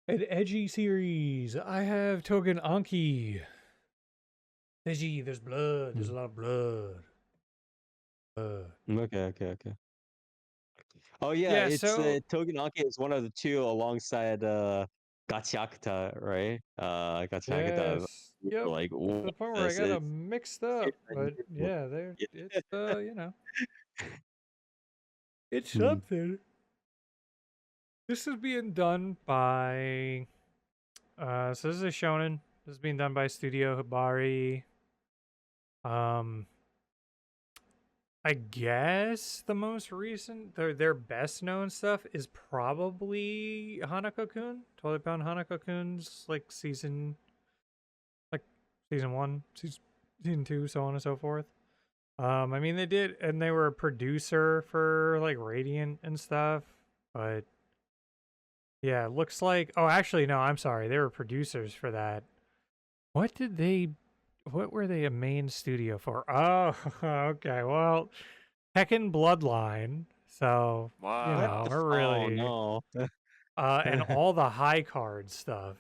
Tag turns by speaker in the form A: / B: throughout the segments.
A: An edgy series. I have Tougen Anki. Edgy. There's blood. There's a
B: Mm.
A: lot of blood.
B: Okay. Oh yeah,
A: Yeah.
B: it's
A: So
B: Tougen Anki is one of the two alongside Gachiakuta, right? Gachiakuta,
A: yes. Yep.
B: like
A: To the point where I got
B: it's
A: them mixed up, but yeah, there. It's it's
B: Mm.
A: something. This is being done by. So this is a shonen. This is being done by Studio Hibari. Um, I guess the most recent, their best known stuff is probably Hanako-kun. Totally Bound Hanako-kun's like like season one, season two, so on and so forth. I mean they did, and they were a producer for like Radiant and stuff, but yeah, it looks like. Oh, actually, no, I'm sorry, they were producers for that. What did they? What were they a main studio for? Oh, okay. Well, Tekken Bloodline. So,
B: What
C: Wow.
B: the
A: we're
B: oh
A: really
B: no.
A: and all the high card stuff.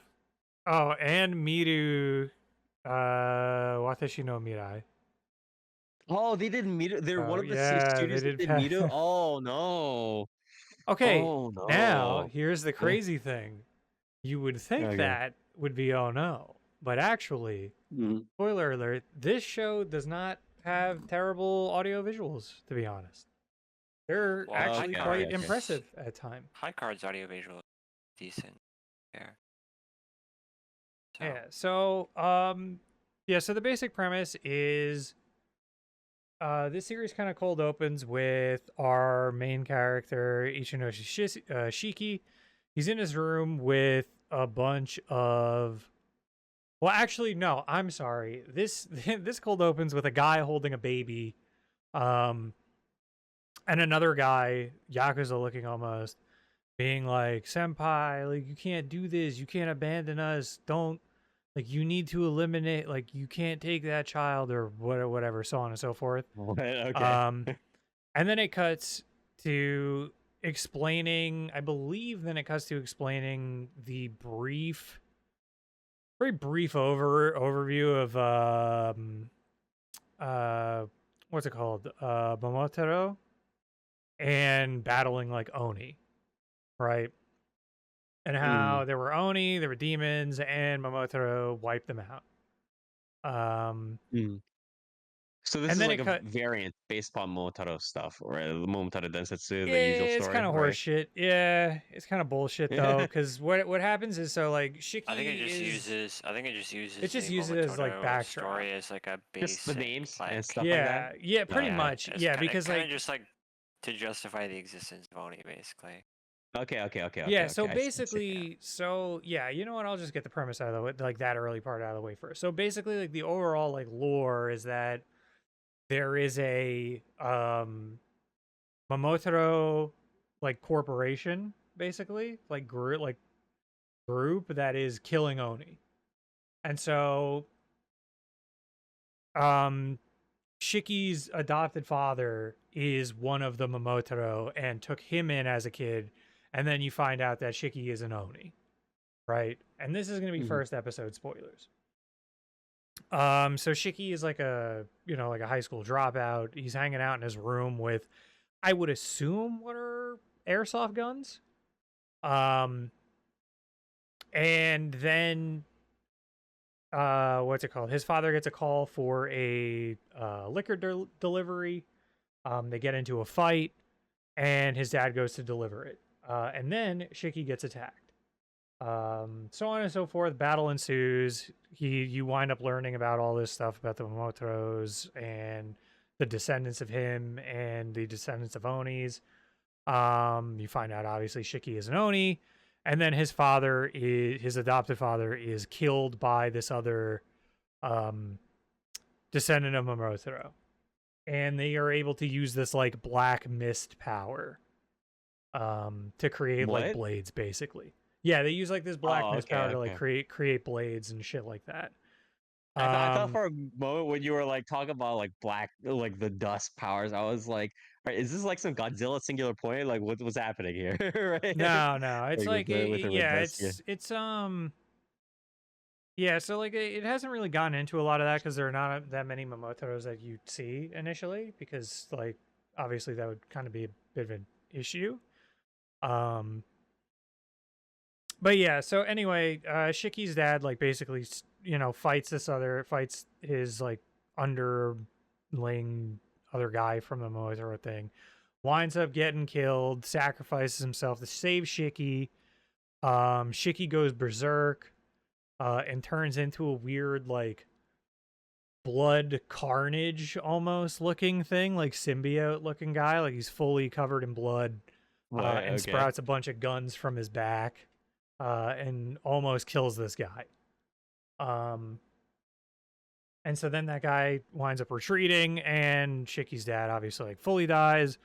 A: Oh, and Miru Watashi no Mirai.
B: Oh, they did Mito. They're one
A: So,
B: of the
A: yeah, they
B: studios that
A: did
B: did Mito. Oh no.
A: Okay,
B: Oh
A: now
B: no.
A: here's the crazy thing. You would think
B: Okay.
A: that would be oh no, but actually,
B: Mm.
A: spoiler alert, this show does not have terrible audio visuals, to be honest. They're
C: Well,
A: actually
B: Okay,
A: quite
B: okay.
A: impressive at times.
C: High cards audiovisual decent there. So
A: Yeah. So, so the basic premise is this series kind of cold opens with our main character Ichinoshi Shiki. He's in his room with a bunch of. Well, actually, no. I'm sorry. This this cold opens with a guy holding a baby, um, and another guy, Yakuza looking almost, being like, "Senpai, like you can't do this. You can't abandon us. Don't like you need to eliminate. Like you can't take that child or whatever, so on and so forth."
B: Okay.
A: Um, and then it cuts to explaining. I believe then it cuts to explaining the very brief overview of uh what's it called Momotaro and battling like Oni, right? And
B: Mm.
A: how there were Oni, there were demons, and Momotaro wiped them out.
B: Mm. So this
A: And
B: is
A: then
B: like
A: it
B: a
A: cut.
B: variant based upon Momotaro stuff, right? The Momotaro Densetsu, the usual
A: It's
B: story,
A: kind of
B: right?
A: horseshit. Yeah, it's kind of bullshit though, because what happens is so like
C: I think it
A: Shiki
C: just
A: is
C: uses
A: it just
C: the
A: uses it as like
C: Momotono
A: backdrop.
C: story as like a
B: Just the
C: basic
B: names and
C: like
B: stuff like that.
A: Yeah, pretty
B: Okay.
A: much. Yeah, because
C: kind of
A: like
C: just like to justify the existence of Oni basically.
A: yeah, so
B: I see.
A: basically, so yeah, you know what? I'll just get the premise out of the way, like that early part out of the way first. So basically, like the overall like lore is that there is a Momotaro like corporation, basically, group that is killing Oni. And so um Shiki's adopted father is one of the Momotaro and took him in as a kid, and then you find out that Shiki is an Oni, right? And this is going to be
B: Mhm.
A: first episode spoilers. So Shiki is like like a high school dropout. He's hanging out in his room with, I would assume, what are airsoft guns. Um, and then what's it called? His father gets a call for a liquor delivery. They get into a fight, and his dad goes to deliver it. And then Shiki gets attacked. So on and so forth. Battle ensues. You wind up learning about all this stuff about the Momotaros and the descendants of him and the descendants of Onis. You find out obviously Shiki is an Oni, and then his adopted father is killed by this other um, descendant of Momotaro, and they are able to use this like black mist power to create like
B: What?
A: blades, basically. Yeah, they use like this black
B: Oh,
A: mist power to like
B: okay.
A: create blades and shit like that.
B: I thought
A: Um,
B: for a moment when you were like talking about like black, like the dust powers, I was like, Is this like some Godzilla singular point? Like what's happening here? Right?
A: No, it's
B: Like
A: like
B: with the
A: yeah,
B: rescue.
A: it's yeah, so like it hasn't really gotten into a lot of that because there are not that many Momotaros that you see initially because like obviously that would kind of be a bit of an issue. Um, but yeah, so anyway, Shiki's dad like basically fights his like underling other guy from the Momotaro thing, winds up getting killed, sacrifices himself to save Shiki. Shiki goes berserk, and turns into a weird like blood carnage almost looking thing, like symbiote looking guy, like he's fully covered in blood,
B: What?
A: and
B: Okay.
A: sprouts a bunch of guns from his back, and almost kills this guy. Um, and so then that guy winds up retreating, and Shiki's dad obviously like fully dies,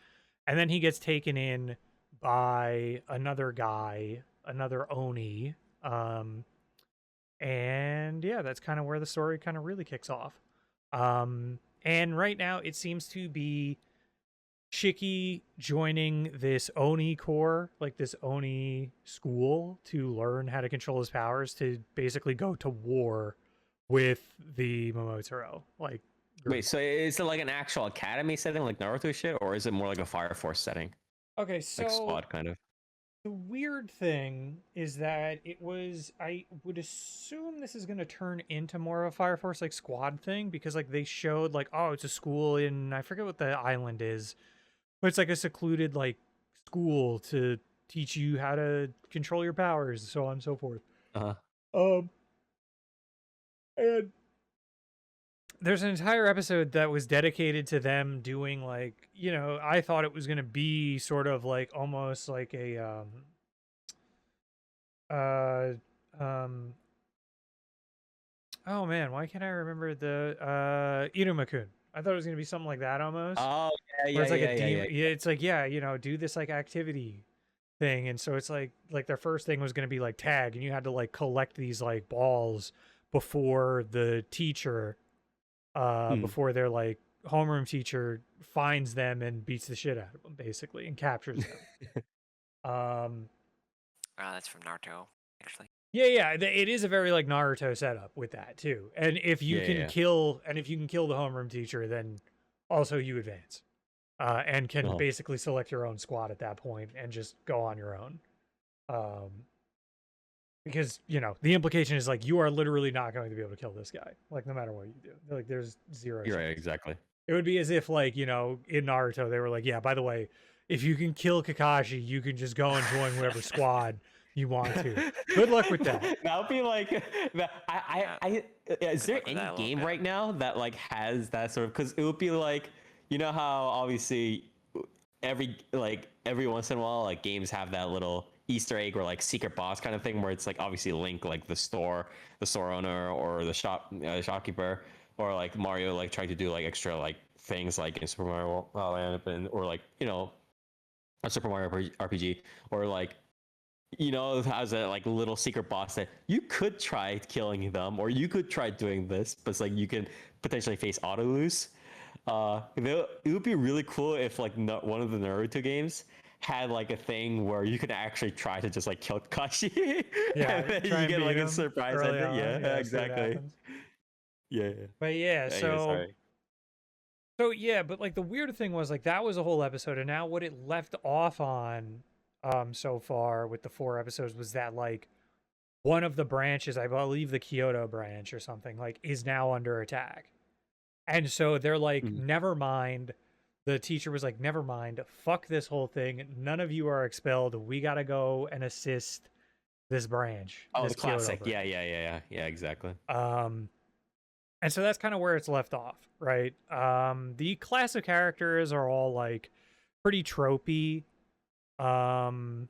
A: and then he gets taken in by another guy, another Oni. And yeah, that's kind of where the story kind of really kicks off. And right now it seems to be Shiki joining this Oni Corps, like this Oni school, to learn how to control his powers to basically go to war with the Momotaro. Like,
B: Wait,
A: group.
B: so is it like an actual academy setting like Naruto shit, or is it more like a Fire Force setting?
A: Okay,
B: Like
A: so
B: squad kind of.
A: the weird thing is that I would assume this is going to turn into more of a Fire Force like squad thing because like they showed like, oh, it's a school in, I forget what the island is, but it's like a secluded like school to teach you how to control your powers, so on and so forth.
B: Uh-huh.
A: Um, and there's an entire episode that was dedicated to them doing like, I thought it was going to be sort of like almost like a uh um oh man, why can't I remember the Irumakun? I thought it was gonna be something like that almost.
B: Oh
A: Where
B: yeah,
A: it's like a
B: yeah.
A: demon, yeah, it's like, yeah, do this like activity thing. And so it's like their first thing was gonna be like tag, and you had to like collect these like balls before the teacher,
B: Hmm.
A: before their like homeroom teacher finds them and beats the shit out of them basically and captures them. Um
C: That's from Naruto, actually.
A: Yeah, it is a very like Naruto setup with that too. And if you
B: Yeah,
A: can
B: yeah.
A: kill the homeroom teacher, then also you advance. And can
B: Uh-huh.
A: basically select your own squad at that point and just go on your own. Because, the implication is like you are literally not going to be able to kill this guy, like no matter what you do. Like there's zero
B: You're right,
A: chance.
B: exactly.
A: It would be as if like, in Naruto they were like, yeah, by the way, if you can kill Kakashi, you can just go and join whatever squad you want to. Good luck with that.
B: That would be like
C: Yeah,
B: is
C: good
B: there
C: luck with
B: any
C: that a little
B: game
C: bit.
B: right now that like has that sort of, because it would be like, you know how obviously every once in a while like games have that little Easter egg or like secret boss kind of thing where it's like obviously Link, like the store owner or the shopkeeper, or like Mario like trying to do like extra like things like in Super Mario Land, or like a Super Mario RPG, or like has a like little secret boss that you could try killing them, or you could try doing this, but it's like you can potentially face auto lose. It would be really cool if like one of the Naruto games had like a thing where you could actually try to just like kill Kashi,
A: Yeah,
B: and then
A: try
B: you
A: and
B: get
A: beat
B: like a
A: him
B: surprise
A: early
B: ending.
A: on.
B: Yeah,
A: Yeah, see what
B: exactly.
A: happens.
B: Yeah, yeah.
A: But yeah,
B: Anyway,
A: so
B: sorry.
A: so yeah, but like the weird thing was like that was a whole episode, and now what it left off on, so far with the 4 episodes was that like one of the branches, I believe the Kyoto branch or something, like is now under attack. And so they're like,
B: Mhm.
A: never mind. The teacher was like, never mind, fuck this whole thing. None of you are expelled. We gotta go and assist this branch,
B: Oh,
A: this
B: the
A: Kyoto
B: classic.
A: branch.
B: Yeah, exactly.
A: Um, and so that's kind of where it's left off, right? The classic characters are all like pretty tropey. Um,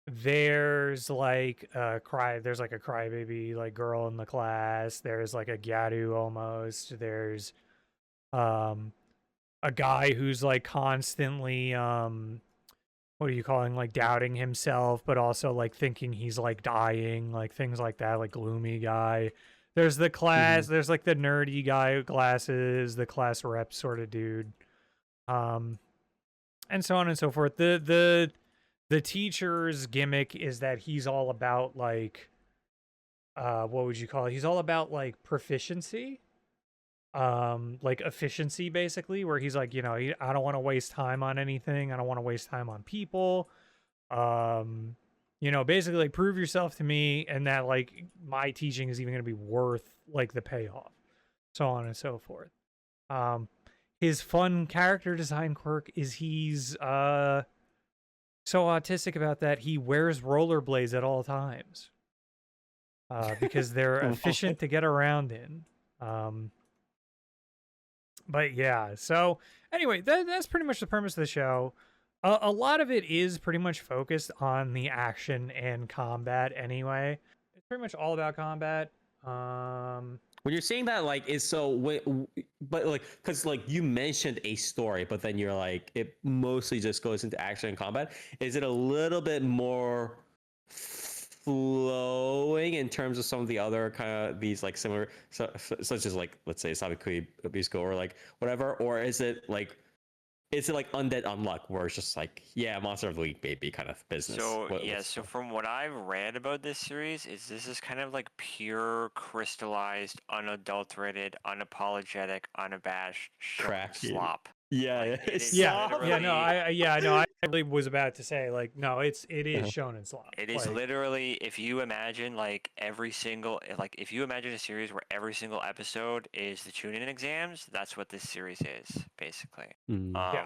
A: there's like a crybaby like girl in the class. There's like a Garu almost. There's um a guy who's like constantly what are you calling, like doubting himself but also like thinking he's like dying, like things like that, like gloomy guy.
B: Hmm.
A: There's like the nerdy guy with glasses, the class rep sort of dude. and so on and so forth. The teacher's gimmick is that he's all about like what would you call it? He's all about like proficiency, like efficiency basically, where he's like, I don't want to waste time on anything. I don't want to waste time on people. Basically like prove yourself to me and that like my teaching is even going to be worth like the payoff. So on and so forth. His fun character design quirk is he's so autistic about that he wears rollerblades at all times. Because they're efficient to get around in. But yeah, so anyway, that's pretty much the premise of the show. A lot of it is pretty much focused on the action and combat anyway. It's pretty much all about combat.
B: When you're saying that, like, is so, but like, because like you mentioned a story, but then you're like, it mostly just goes into action and combat. Is it a little bit more flowing in terms of some of the other kind of these like similar, such as like, let's say Sabikui Bisco or like whatever, or is it like Undead Unluck, where it's just like, yeah, Monster of the Week, baby, kind of business?
C: So from what I've read about this series, this is kind of like pure, crystallized, unadulterated, unapologetic, unabashed
B: Crack.
C: slop.
B: Yeah,
C: Like,
B: yeah,
C: it is
A: yeah,
C: literally-
A: yeah, no, I really was about to say like, no, it is shonen slop.
C: It is
A: like,
C: literally, if you imagine like if you imagine a series where every single episode is the tuning exams, that's what this series is basically.
A: Yeah.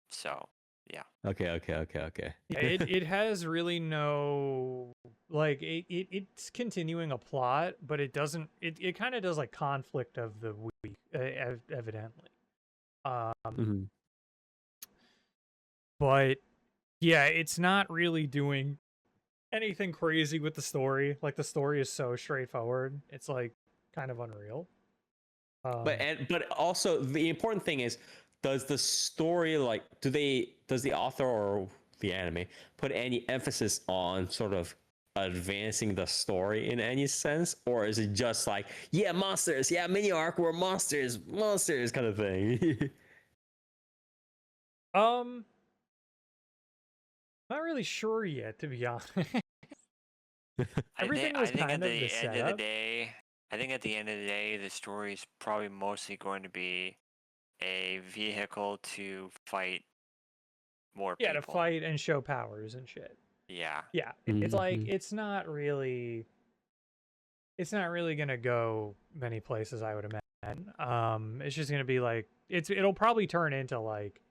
C: So yeah.
B: Okay.
A: Yeah, it has really no like it's continuing a plot, but it doesn't. It kind of does like conflict of the week, evidently. But yeah, it's not really doing anything crazy with the story. Like the story is so straightforward. It's like kind of unreal.
B: But also the important thing is, does the story does the author or the anime put any emphasis on sort of advancing the story in any sense, or is it just like, yeah, monsters, yeah, mini arc where monsters kind of thing?
A: Not really sure yet, to be honest.
C: I
A: Everything
C: think,
A: was
C: I think
A: kind
C: at
A: of
C: the
A: the
C: end of the
A: setup.
C: day, the story is probably mostly going to be a vehicle to fight more
A: Yeah,
C: people.
A: to fight and show powers and shit.
C: Yeah.
A: Yeah, it's like it's not really gonna go many places, I would imagine. It's just gonna be like it'll probably turn into like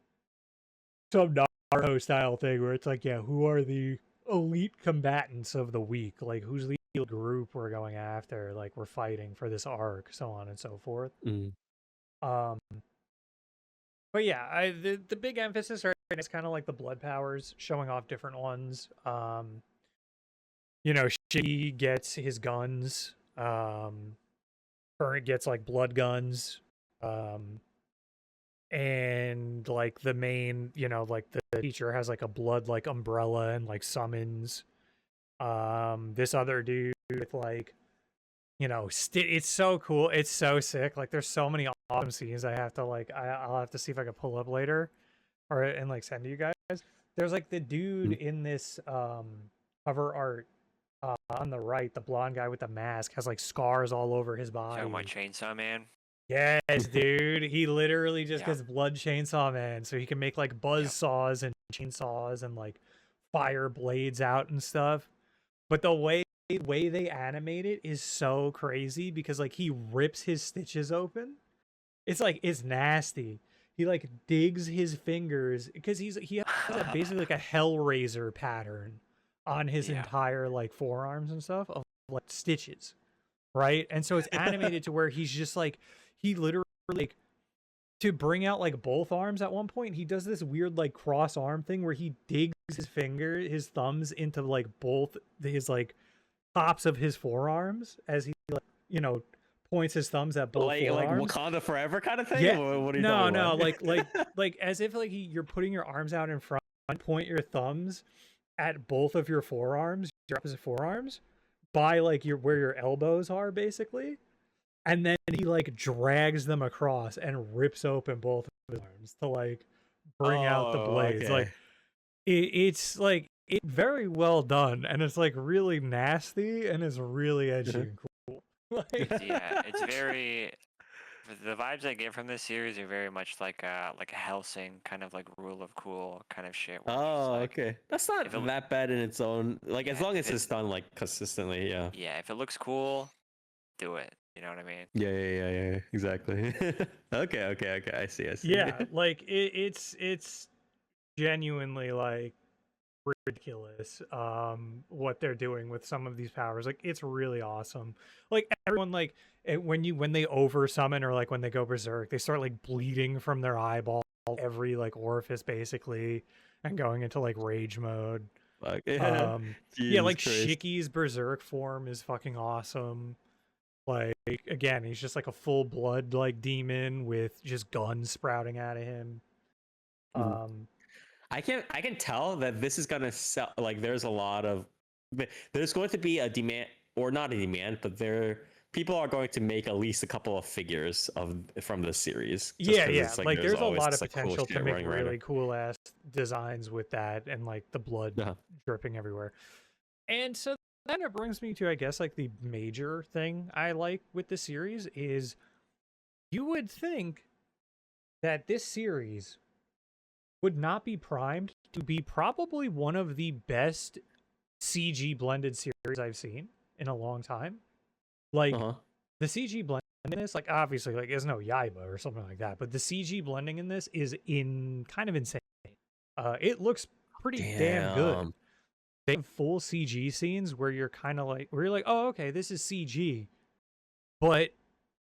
A: some Naruto style thing where it's like, yeah, who are the elite combatants of the week? Like, who's the group we're going after? Like, we're fighting for this arc, so on and so forth. But yeah, the big emphasis right now is kind of like the blood powers, showing off different ones. She gets his guns. Current gets like blood guns. And like the main, like the teacher has like a blood like umbrella and like summons. This other dude with like, it's so cool. It's so sick. Like there's so many awesome scenes I have to like I'll have to see if I can pull up later and like send to you guys. There's like the dude in this cover art on the right, the blonde guy with the mask has like scars all over his body.
C: Talking about Chainsaw Man.
A: Yes, dude. He literally just gets blood chainsaw man, so he can make like buzz saws and chainsaws and like fire blades out and stuff. But the way they animate it is so crazy because like he rips his stitches open. It's nasty. He like digs his fingers because he has basically like a Hellraiser pattern on his entire like forearms and stuff of like stitches, right? And so it's animated to where he's just like he literally like to bring out like both arms at one point. He does this weird like cross arm thing where he digs his thumbs into like both his like tops of his forearms as he like points his thumbs at both forearms.
B: Like Wakanda Forever kind of thing.
A: Yeah,
B: what are you
A: no,
B: about?
A: like as if like you're putting your arms out in front, point your thumbs at both of your forearms, your opposite forearms, by like where your elbows are basically, and then he like drags them across and rips open both of his arms to like bring out the
B: Oh,
A: blades.
B: okay.
A: Like it's like it's very well done, and it's like really nasty, and it's really edgy and cool. Like,
C: It's very. The vibes I get from this series are very much like a Hellsing kind of like rule of cool kind of shit. Where it's just
B: Oh,
C: like,
B: okay. That's not
C: if it,
B: that bad in its own. Like, as
C: yeah,
B: long
C: if
B: as it's
C: it's
B: done like consistently, yeah.
C: yeah, if it looks cool, do it. You know what I mean?
B: Yeah, exactly. Okay. I see.
A: yeah, like it's genuinely like ridiculous what they're doing with some of these powers. Like it's really awesome. Like everyone like when they over summon or like when they go berserk, they start like bleeding from their eyeball, every like orifice basically, and going into like rage mode.
B: Fuck.
A: Yeah,
B: Jesus
A: like
B: Christ.
A: Shiki's berserk form is fucking awesome. Like again, he's just like a full blood like demon with just guns sprouting out of him.
B: Mhm.
A: Um
B: I can tell that this is gonna sell. Like, there's a lot of, there's going to be a demand, or not a demand, but people are going to make at least a couple of figures from this series, just because
A: yeah,
B: it's like
A: like
B: there's
A: there's a
B: always
A: lot of
B: this like cool
A: potential to
B: shit
A: make
B: running around.
A: really cool ass designs with that and like the blood
B: Uh-huh.
A: dripping everywhere. And so that kind of brings me to I guess like the major thing I like with the series is you would think that this series would not be primed to be probably one of the best CG blended series I've seen in a long time. Like
B: Uh-huh.
A: the CG blending in this, like obviously, like is no Yaiba or something like that, but the CG blending in this is in kind of insane. It looks pretty damn good.
B: Damn.
A: They have full CG scenes where you're kind of like, where you're like, oh, okay, this is CG, but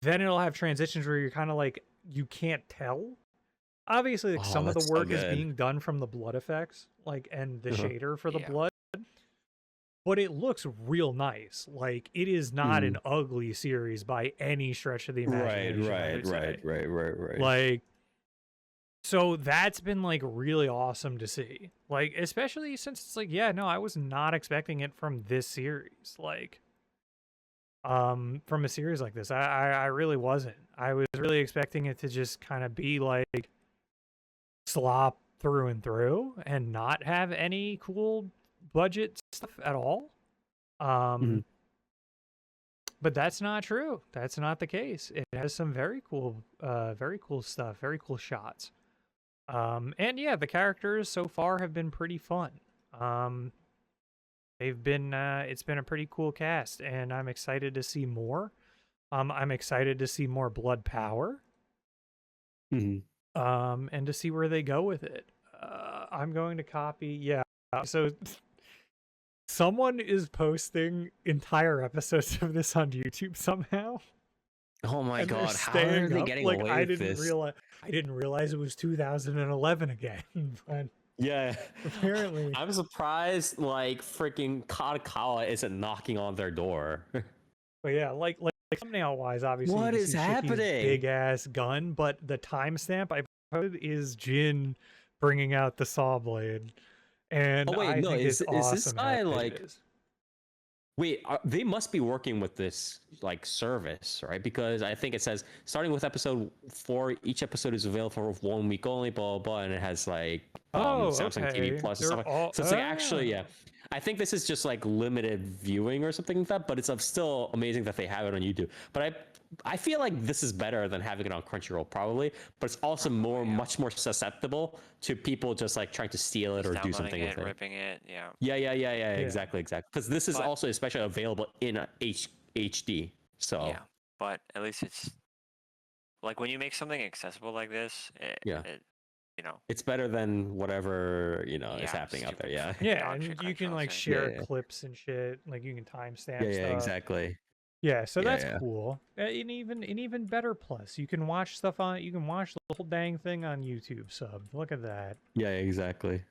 A: then it'll have transitions where you're kind of like, you can't tell. Obviously, like
B: Oh,
A: some of the
B: that's so
A: work is
B: good.
A: being done from the blood effects, like and the
B: Uh-huh.
A: shader for the
C: Yeah.
A: blood, but it looks real nice. Like it is not an
B: Mm.
A: ugly series by any stretch of the
B: Right,
A: imagination, I would say.
B: right.
A: Like so that's been like really awesome to see. Like especially since it's like yeah, no, I was not expecting it from this series. Like from a series like this. I really wasn't. I was really expecting it to just kind of be like slop through and through and not have any cool budget stuff at all.
B: Mhm.
A: Um but that's not true. That's not the case. It has some very cool stuff, very cool shots. And yeah, the characters so far have been pretty fun. Um, it's been a pretty cool cast, and I'm excited to see more. I'm excited to see more blood power.
B: Mhm.
A: And to see where they go with it. I'm going to copy. Yeah. So someone is posting entire episodes of this on YouTube somehow.
B: Oh my
A: And they're
B: God, how are
A: staying
B: they
A: up.
B: getting
A: Like
B: away with this?
A: I didn't realize it was 2011 again. But
B: Yeah,
A: apparently,
B: I'm surprised like freaking Kadakawa isn't knocking on their door.
A: but yeah, like thumbnail wise, obviously you
B: What
A: can
B: is
A: see Shiki's
B: happening?
A: big ass gun, but the timestamp I put is Jin bringing out the saw blade, and
B: Oh wait,
A: I
B: no,
A: think it's
B: is this
A: awesome how
B: guy
A: it
B: like,
A: is.
B: wait, they must be working with this like service, right? Because I think it says starting with episode 4, each episode is available for 1 week only, blah blah blah, and it has like
A: Oh,
B: Samsung TV
A: okay.
B: Plus and
A: They're
B: stuff.
A: all
B: So it's like actually, yeah. I think this is just like limited viewing or something like that, but it's still amazing that they have it on YouTube. But I feel like this is better than having it on Crunchyroll probably, but it's also
C: Yeah.
B: much more susceptible to people just like trying to steal it
C: Just
B: or do
C: downloading
B: something
C: it,
B: with it.
C: ripping it. Yeah.
B: Yeah,
A: Yeah.
B: exactly. Because this is
C: But
B: also especially available in HD. So
C: yeah, but at least it's like when you make something accessible like this,
B: yeah,
C: it you know,
B: it's better than whatever is
C: yeah,
B: happening out there.
C: stupid
B: Yeah,
C: fucking
A: Yeah,
C: dog shit
A: and you can
C: Crunchyroll
A: like
C: saying.
B: yeah,
A: share
B: yeah,
A: clips and shit. Like you can timestamp
B: yeah,
A: stuff.
B: exactly.
A: Yeah, so that's
B: Yeah.
A: cool. And even better plus, you can watch stuff on. You can watch the whole dang thing on YouTube subbed. Look at that.
B: Yeah, exactly.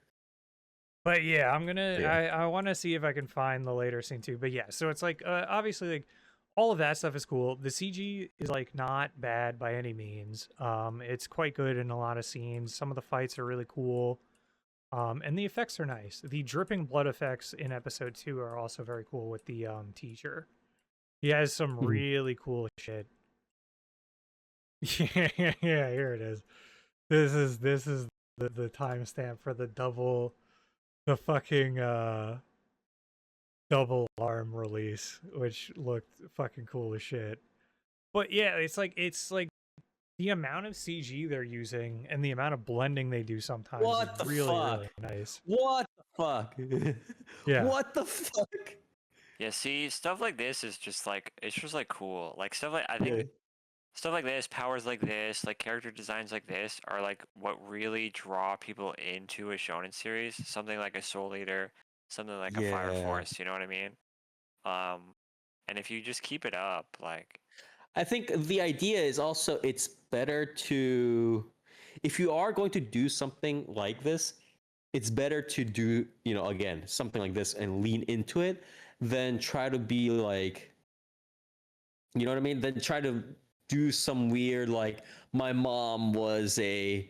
A: But yeah, I'm gonna.
B: Yeah.
A: I want to see if I can find the later scene too. But yeah, so it's like obviously like all of that stuff is cool. The CG is like not bad by any means. It's quite good in a lot of scenes. Some of the fights are really cool. And the effects are nice. The dripping blood effects in episode 2 are also very cool with the teacher. He has some
B: Mhm.
A: really cool shit. Yeah, here it is. This is the timestamp for the fucking double arm release, which looked fucking cool as shit. But yeah, it's like the amount of CG they're using and the amount of blending they do sometimes is
B: What the
A: really,
B: fuck?
A: really nice.
B: What the fuck?
A: Yeah.
B: What the fuck?
C: Yeah, see, stuff like this is just like it's just like cool. Like stuff like I
B: Yeah.
C: think stuff like this, powers like this, like character designs like this are like what really draw people into a shonen series. Something like a Soul Eater, something like a Fire
B: Yeah.
C: Force, you know what I mean? And if you just keep it up, like
B: I think the idea is also it's better to, if you are going to do something like this, it's better to do, again, something like this and lean into it than try to be like, you know what I mean? Then try to do some weird, like, my mom was a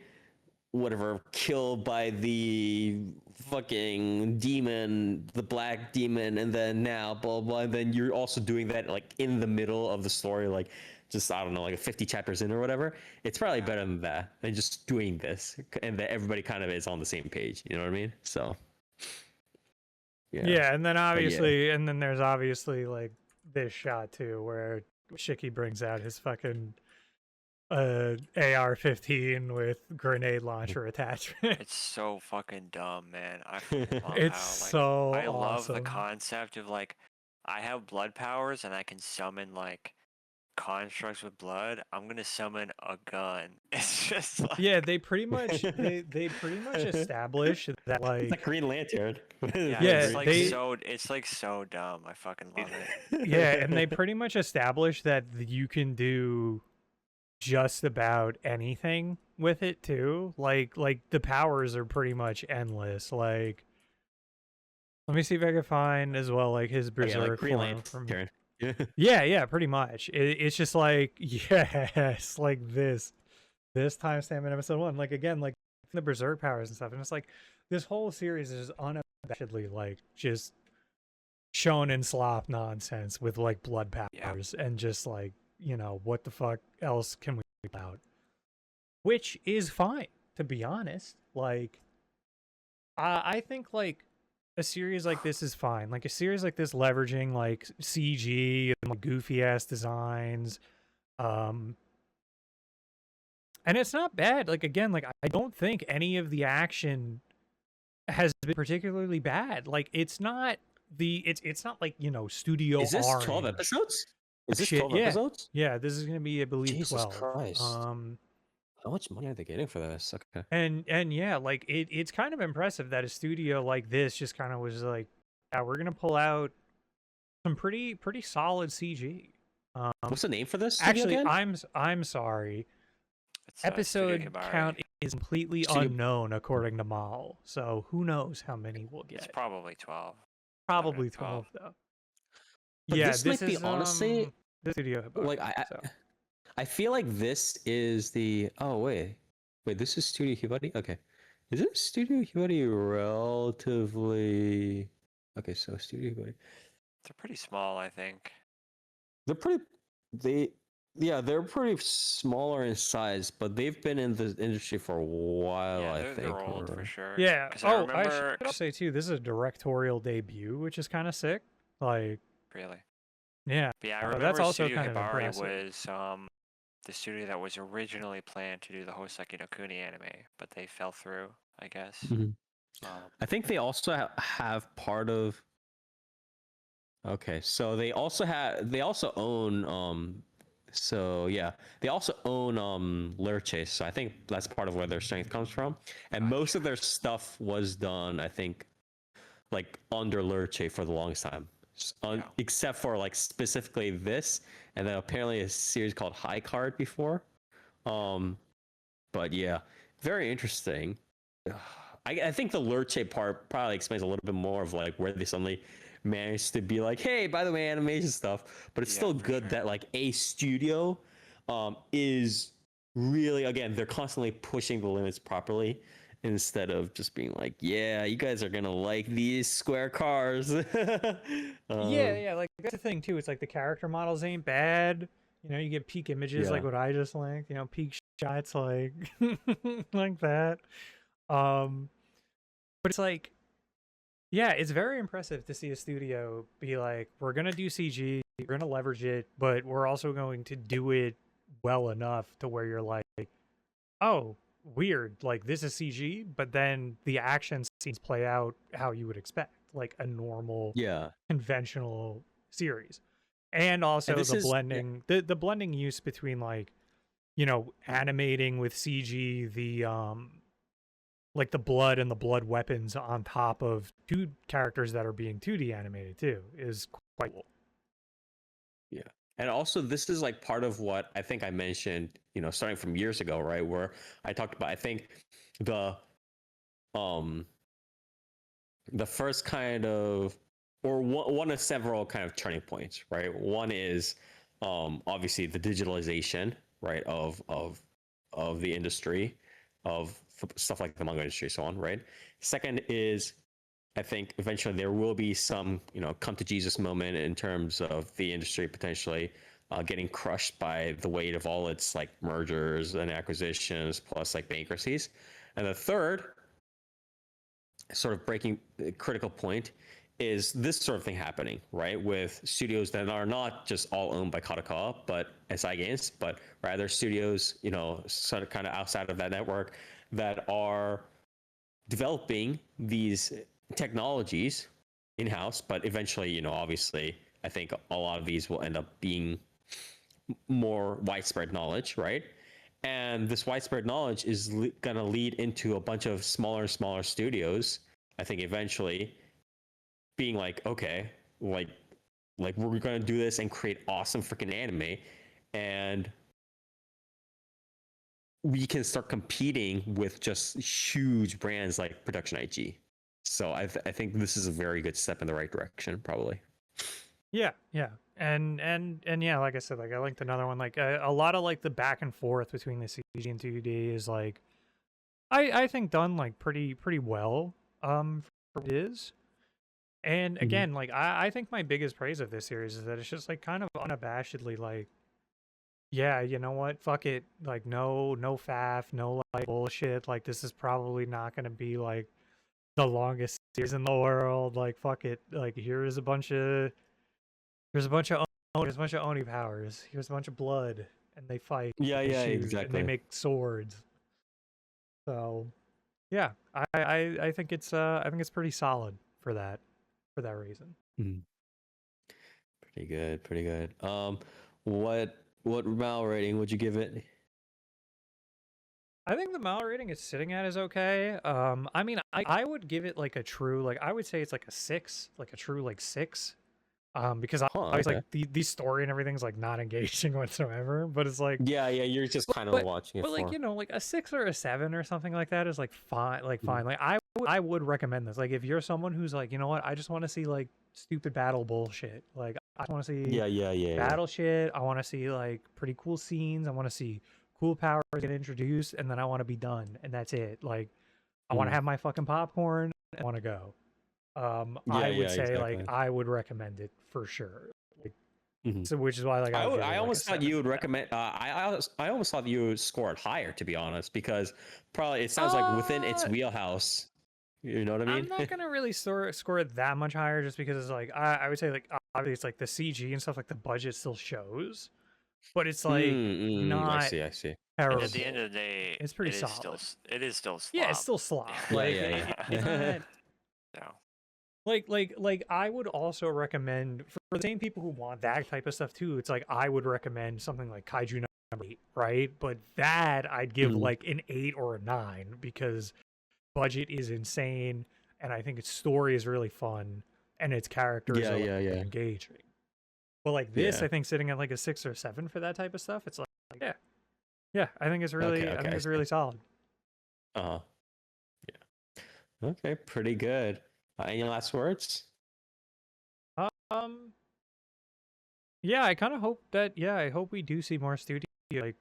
B: whatever killed by the fucking demon, the black demon, and then now blah blah. And then you're also doing that like in the middle of the story, like just I don't know, like 50 chapters in or whatever. It's probably better than that than just doing this, and that everybody kind of is on the same page. You know what I mean? So yeah,
A: Yeah, and then
B: but yeah.
A: and then there's obviously like this shot too where Shiki brings out his fucking AR-15 with grenade launcher attachment.
C: it's so fucking dumb, man. I fucking love
A: It's
C: how like
A: so
C: I love the
A: awesome.
C: concept of like I have blood powers and I can summon like constructs with blood. I'm gonna summon a gun. It's just like
A: Yeah, they pretty much establish that
B: It's
A: like
B: like Green Lantern.
C: yeah,
A: Yeah,
C: it's like
A: they-
C: so dumb. I fucking love it.
A: yeah, and they pretty much establish that you can do just about anything with it too. Like the powers are pretty much endless. Like let me see if I can find as well like his
B: Yeah, like
A: berserk
B: Green
A: form from
B: Lantern. Yeah.
A: Yeah, pretty much. It's just like yes, like this timestamp in episode 1. Like again, like the berserk powers and stuff, and it's like this whole series is unabashedly like just shonen slop nonsense with like blood powers and just like what the fuck else can we do about? Which is fine, to be honest. Like I think like a series like this is fine. Like a series like this leveraging like CG and like, goofy ass designs. And it's not bad. Like again, like I don't think any of the action has been particularly bad. Like it's not it's not like, Studio
B: Is this 12
A: Orange
B: episodes? Is this
A: shit.
B: 12
A: Yeah.
B: episodes?
A: Yeah, this is gonna be, I believe,
B: Jesus
A: 12.
B: Christ. How much money are they getting for this? Okay.
A: And yeah, like it's kind of impressive that a studio like this just kind of was like, yeah, we're gonna pull out some pretty solid CG.
B: What's the name for this studio
A: Actually,
B: again?
A: I'm sorry.
C: It's Studio
A: Episode
C: Hibari.
A: count is completely
B: Studio-
A: unknown according to Mal. So who knows how many we'll
C: It's
A: get?
C: probably 12.
A: Probably
C: 12.
A: 12 though.
B: But
A: Yeah,
B: this might be
A: is
B: honestly
A: the Studio Hibari.
B: like I feel like this is the wait, this is Studio Hibari? Okay. Is it Studio Hibari relatively okay, so Studio Hibari.
C: They're pretty small, I think.
B: They're pretty smaller in size, but they've been in the industry for a while,
C: Yeah,
B: I
C: they're,
B: think.
C: they're old for
B: or-
C: sure.
A: Yeah.
C: 'Cause
A: Oh, I
C: remember.
A: should say too, this is a directorial debut, which is kind of sick. Like,
C: Really?
A: yeah.
C: But yeah, I
A: Oh,
C: remember
A: that's also
C: Studio
A: kind of
C: Hibari
A: impressive.
C: was the studio that was originally planned to do the Hoseki no Kuni anime, but they fell through, I guess.
B: Mhm.
C: Um,
B: I think they also have part of. Okay, so they also own so yeah, they also own Lurchase. So I think that's part of where their strength comes from. And most of their stuff was done, I think, like under Lurchase for the longest time.
C: Yeah.
B: Except for like specifically this, and then apparently a series called High Card before. But yeah, very interesting. I think the Lurche part probably explains a little bit more of like where they suddenly managed to be like, hey, by the way, animation stuff. But it's
C: Yeah,
B: still
C: for
B: good
C: sure.
B: that like a studio is really, again, they're constantly pushing the limits properly instead of just being like, yeah, you guys are gonna like these square cars.
A: Yeah, like that's the thing too. It's like the character models ain't bad. You get peak images like
B: Yeah.
A: what I just linked. Peak shots like like that. Um, but it's like, yeah, it's very impressive to see a studio be like, we're gonna do CG, we're gonna leverage it, but we're also going to do it well enough to where you're like, oh, weird, like this is CG, but then the action scenes play out how you would expect, like a normal,
B: Yeah.
A: conventional series. And
B: And
A: also
B: this
A: the
B: is yeah.
A: blending, the blending use between like, animating with CG, like the blood and the blood weapons on top of two characters that are being 2D animated too is quite cool.
B: Yeah. And also this is like part of what I think I mentioned, starting from years ago, right? Where I talked about I think the um the first kind of or one of several kind of turning points, right? One is obviously the digitalization, right, of the industry, of stuff like the manga industry, so on, right? Second is I think eventually there will be some, come to Jesus moment in terms of the industry potentially getting crushed by the weight of all its like mergers and acquisitions, plus like bankruptcies. And the third sort of breaking critical point is this sort of thing happening, right? With studios that are not just all owned by Kotaku, but SI Games, but rather studios, sort of kind of outside of that network that are developing these technologies in-house, but eventually, obviously, I think a lot of these will end up being more widespread knowledge, right? And this widespread knowledge is going to lead into a bunch of smaller and smaller studios, I think eventually being like, okay, like we're going to do this and create awesome freaking anime, and we can start competing with just huge brands like Production IG. So I think this is a very good step in the right direction, probably.
A: Yeah, yeah. And yeah, like I said, like I linked another one, like a lot of like the back and forth between the CG and 2D is like I think done like pretty well for what it is. And
B: Mm-hmm.
A: again, like I think my biggest praise of this series is that it's just like kind of unabashedly like, yeah, you know what? Fuck it. Like no faff, no like bullshit. Like this is probably not gonna be like the longest series in the world. Like fuck it. Like here's a bunch of there's a bunch of Oni powers. Here's a bunch of blood, and they fight,
B: Yeah,
A: and they
B: yeah,
A: shoot, and they
B: exactly.
A: make swords. So yeah, I think it's pretty solid for that reason.
B: Mm. Pretty good, pretty good. What Mal rating would you give it?
A: I think the Mal rating it's sitting at is okay. I mean, I would give it like a true like I would say it's like a 6, like a true like 6. Because
B: Huh,
A: I was like
B: okay.
A: the story and everything's like not engaging whatsoever. But it's like,
B: Yeah, yeah, you're just kind of
A: but
B: watching it
A: but like
B: for.
A: like a 6 or a 7 or something like that is like fine, like
B: Mhm.
A: fine. Like I would recommend this. Like if you're someone who's like, you know what, I just want to see like stupid battle bullshit. Like I want to see
B: Yeah, yeah, yeah, yeah.
A: battle shit. I want to see like pretty cool scenes. I want to see cool powers get introduced, and then I want to be done, and that's it. Like I want to
B: Mm.
A: have my fucking popcorn and I want to go.
B: Yeah,
A: I would
B: yeah,
A: say like
B: exactly.
A: I would recommend it for sure. Like,
B: Hmm.
A: so which is why like I would give
B: I
A: it like a
B: almost thought
A: 7
B: you would
A: for that.
B: recommend. I almost thought you would score it higher, to be honest, because probably it sounds like within its
A: Uh,
B: wheelhouse. You know what I
A: I'm
B: mean?
A: not gonna really score it that much higher just because it's like I would say like obviously it's like the CG and stuff like the budget still shows, but it's like
B: I
A: not
B: see, I see. I
C: And at
B: see.
C: the end
A: terrible.
C: of the day,
A: It's pretty solid.
C: it is still
A: Yeah, it's
C: slop.
A: still slop.
B: Yeah,
A: Like
B: yeah,
A: it's
B: yeah.
A: not
C: No.
A: like I would also recommend for the same people who want that type of stuff too. It's like I would recommend something like Kaiju number 8, right? But that I'd give
B: Mhm.
A: like an 8 or a 9 because budget is insane and I think its story is really fun and its characters
B: Yeah,
A: are like
B: yeah, yeah,
A: engaging. But like this,
B: yeah.
A: I think sitting at like a 6 or 7 for that type of stuff, it's like yeah, yeah.
B: Okay,
A: I
B: okay,
A: think
B: I
A: it's
B: see.
A: really solid.
B: Uh-huh. Yeah. Okay, pretty good. Any last words?
A: Um, yeah, I kind of hope that I hope we do see more studio like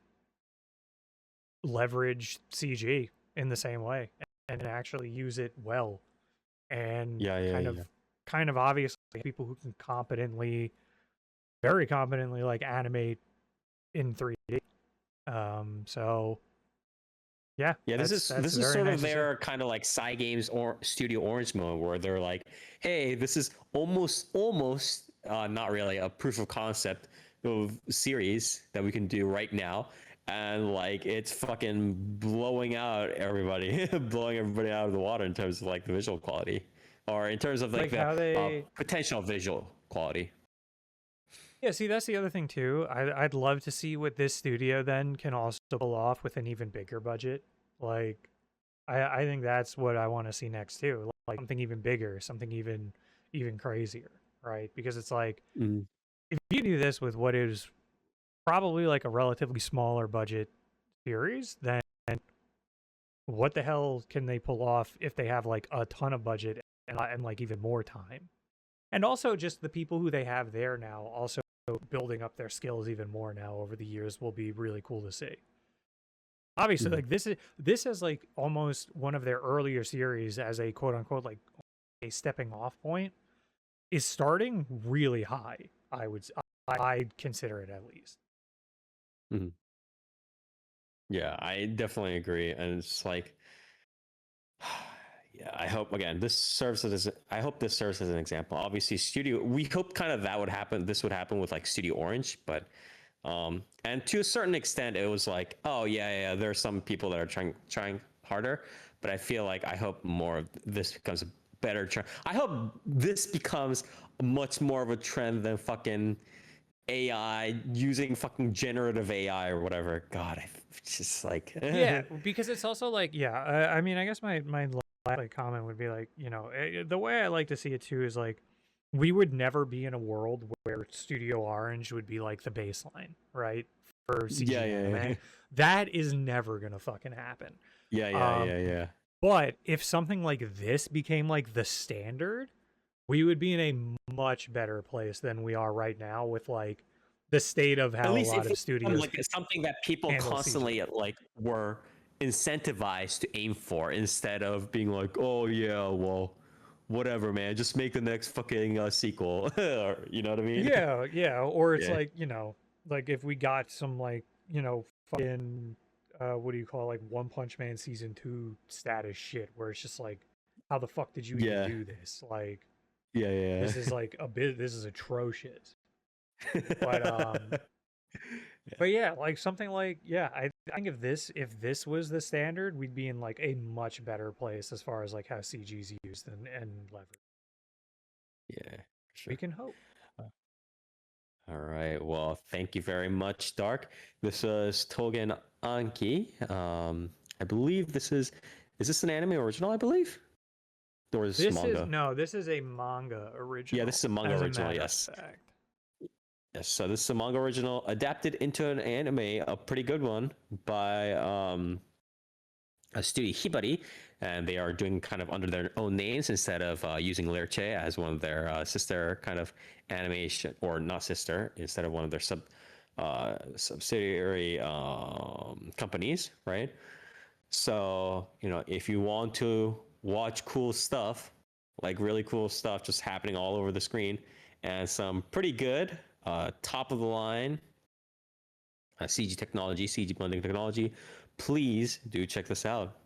A: leverage CG in the same way and actually use it well and
B: Yeah, yeah, yeah.
A: kind of obviously people who can very competently like animate in 3D. So Yeah,
B: Yeah,
A: that's
B: this is
A: very
B: sort
A: nice
B: of
A: to see.
B: their kind of like side games or Studio Orange mode where they're like, hey, this is almost not really a proof of concept of series that we can do right now, and like it's fucking blowing out everybody, blowing everybody out of the water in terms of like the visual quality, or in terms of like
A: Like
B: the
A: how they
B: potential visual quality.
A: Yeah, see, that's the other thing too. I'd love to see what this studio then can also pull off with an even bigger budget. Like, I think that's what I want to see next too. Like something even bigger, something even crazier, right? Because it's like
B: Mm.
A: if you do this with what is probably like a relatively smaller budget series, then what the hell can they pull off if they have like a ton of budget and like even more time? And also just the people who they have there now also building up their skills even more now over the years will be really cool to see. Obviously,
B: Mm.
A: like this is like almost one of their earlier series as a quote unquote like a stepping off point is starting really high. I'd consider it at least.
B: Mm. Yeah, I definitely agree, and it's like, yeah, I hope again this serves as I hope this serves as an example. Obviously, Studio, we hope kind of that would happen. This would happen with like Studio Orange, but and to a certain extent, it was like, oh yeah, there are some people that are trying harder, but I feel like I hope more of this becomes a better trend. I hope this becomes much more of a trend than fucking AI using fucking generative AI or whatever. God, it's just like,
A: Yeah, because it's also like yeah. I mean, I guess my like comment would be like the way I like to see it too is like we would never be in a world where Studio Orange would be like the baseline, right? For
B: yeah,
A: CG anime. That is never gonna fucking happen. Um,
B: yeah.
A: but if something like this became like the standard, we would be in a much better place than we are right now with like the state of
B: At
A: how a
B: least
A: lot
B: if
A: of
B: it becomes
A: studios
B: like something that people
A: handle CG.
B: constantly like were incentivized to aim for, instead of being like, oh yeah, well, whatever, man, just make the next fucking sequel, or you know what I mean?
A: Yeah, yeah. Or it's
B: Yeah,
A: like, like if we got some like, fucking what do you call it, like One Punch Man season 2 status shit where it's just like, how the fuck did you even
B: yeah,
A: do this? Like
B: yeah,
A: this is like a bit this is atrocious. But
B: yeah.
A: but yeah, like something like yeah, I think if this was the standard, we'd be in like a much better place as far as like how CG's used and leveraged.
B: Yeah, for
A: We
B: sure.
A: can hope.
B: All right. Well, thank you very much, Dark. This was Tougen Anki. I believe is this an anime original? I believe, or is this
A: This is
B: manga?
A: no, this is a manga
B: Yeah, this
A: original,
B: is a manga
A: as a
B: original.
A: matter of
B: Yes.
A: fact.
B: Yes, so this is a manga original adapted into an anime, a pretty good one by a studio Hibari, and they are doing kind of under their own names instead of using Lerche as one of their sister kind of animation, or not sister, instead of one of their subsidiary companies, right? So if you want to watch cool stuff, like really cool stuff just happening all over the screen, and some pretty good top of the line CG technology, CG blending technology, please do check this out.